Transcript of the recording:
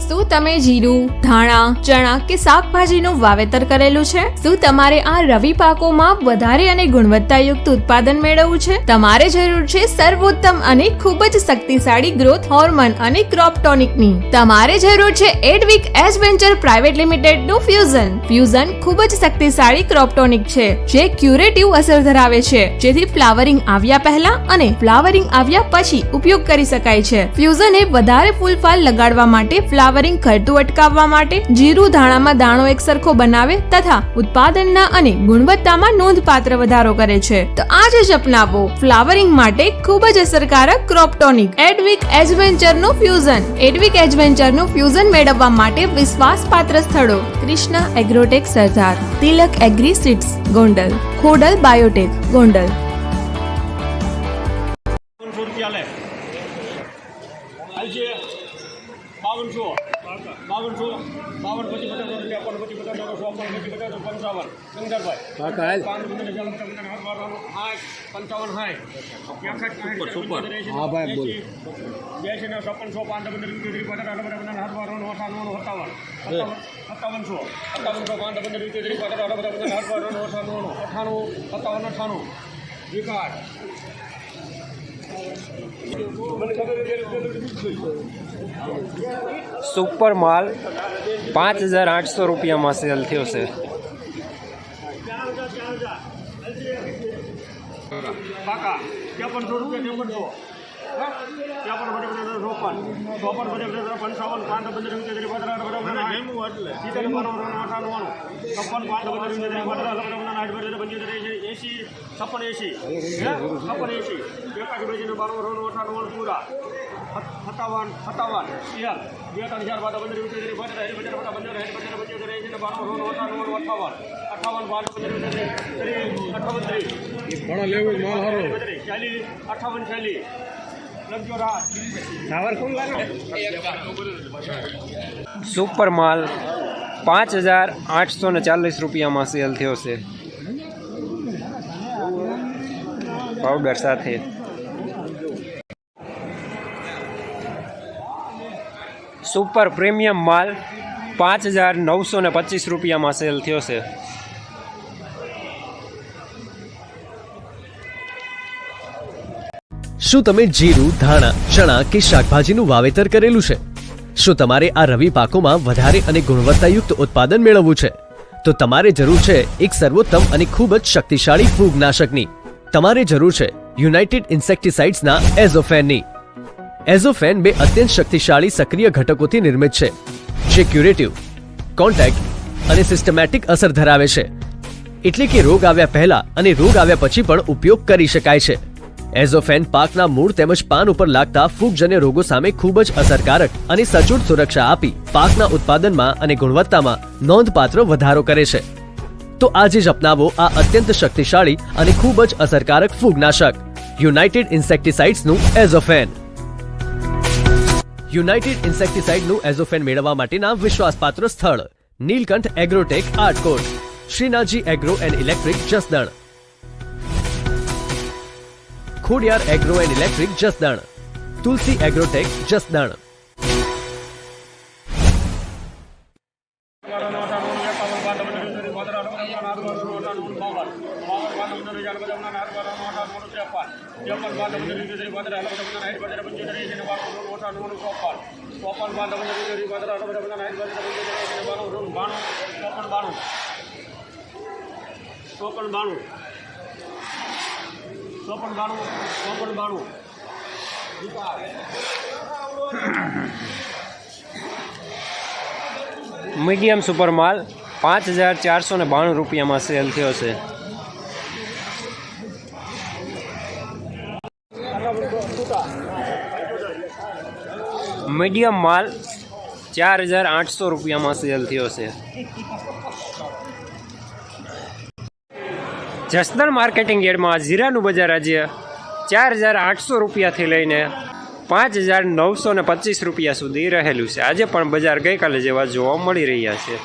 શું તમે જીરું, ધાણા, ચણા કે શાકભાજીનું વાવેતર કરેલું છે? શું તમારે આ રવિ પાકોમાં વધારે અને ગુણવત્તાયુક્ત ઉત્પાદન મેળવવું છે? તમારે જરૂર છે સર્વોત્તમ અને ખૂબ જ શક્તિશાળી ગ્રોથ હોર્મોન અને ક્રોપ ટોનિકની. તમારે જરૂર છે એડવિક એડવેન્ચર પ્રાઇવેટ લિમિટેડનું ફ્યુઝન. ફ્યુઝન ખૂબ જ શક્તિશાળી ક્રોપ ટોનિક છે જે ક્યુરેટિવ અસર ધરાવે છે, જેથી ફ્લાવરિંગ આવ્યા પહેલા અને ફ્લાવરિંગ આવ્યા પછી ઉપયોગ કરી શકાય છે. ફ્યુઝન એ વધારે ફૂલફાલ લગાડવા માટે, ફ્લાવરિંગ ખરતું અટકાવવા માટે, જીરું ધાણામાં દાણો એકસરખો બનાવે તથા ઉત્પાદનના અને ગુણવત્તામાં નોંધપાત્ર વધારો કરે છે. તો આજે જ અપનાવો ફ્લાવરિંગ માટે ખૂબ જ અસરકારક ક્રોપ ટોનિક એડવિક એડવેન્ચરનું ફ્યુઝન. એડવિક એડવેન્ચરનું ફ્યુઝન મેળવવા માટે વિશ્વાસપાત્ર સ્થળો: Krishna Agrotech Sardar, Tilak Agri Seeds Gondal, Khodal Biotech Gondal. Super માલ 5800 રૂપિયામાં સેલ થયો છે. સુપર માલ 5840 રૂપિયામાં સેલ થયો છે પાવડર સાથે. સુપર પ્રીમિયમ માલ 5925 રૂપિયામાં સેલ થયો છે. શું તમે જીરું, ધાણા, ચણા કે શાકભાજીનું વાવેતર કરેલું છે? શું તમારે આ રવિ પાકોમાં વધારે અને ગુણવત્તાયુક્ત ઉત્પાદન મેળવવું છે? તો તમારે જરૂર છે એક સર્વોત્તમ અને ખૂબ જ શક્તિશાળી ફૂગનાશકની. તમારે જરૂર છે યુનાઇટેડ ઇન્સેક્ટિસાઇડ્સના એઝોફેનની. એઝોફેન બે અત્યંત શક્તિશાળી સક્રિય ઘટકોથી નિર્મિત છે જે ક્યુરેટિવ, કોન્ટેક્ટ અને સિસ્ટમેટિક અસર ધરાવે છે, એટલે કે રોગ આવ્યા પહેલા અને રોગ આવ્યા પછી પણ ઉપયોગ કરી શકાય છે. એઝોફેન પાકના મૂળ તેમજ પાન ઉપર લાગતા ફૂગજન્ય રોગો સામે ખૂબ જ અસરકારક અને સચોટ સુરક્ષા આપી પાકના ઉત્પાદનમાં અને ગુણવત્તામાં નોંધપાત્ર વધારો કરે છે. તો આજે જ અપનાવો આ અત્યંત શક્તિશાળી અને ખૂબ જ અસરકારક ફૂગનાશક યુનાઇટેડ ઇન્સેક્ટિસાઇડ્સનું એઝોફેન. યુનાઇટેડ ઇન્સેક્ટિસાઇડનું એઝોફેન મેળવવા માટેના વિશ્વાસપાત્ર સ્થળ: Nilkanth agrotech Atkot, Shrinathji agro and electric Jasdan, Khodiyar agro and electric Jasdan, Tulsi agrotech Jasdan. Medium super માલ 5492 રૂપિયામાં સેલ થયો છે. મીડિયમ માલ 4800 રૂપિયામાં સેલ થયો છે. જસદણ માર્કેટિંગ યાર્ડમાં જીરાનું બજાર આજે 4800 રૂપિયાથી લઈને 5925 રૂપિયા સુધી રહેલું છે. આજે પણ બજાર ગઈકાલે જેવા જોવા મળી રહ્યા છે.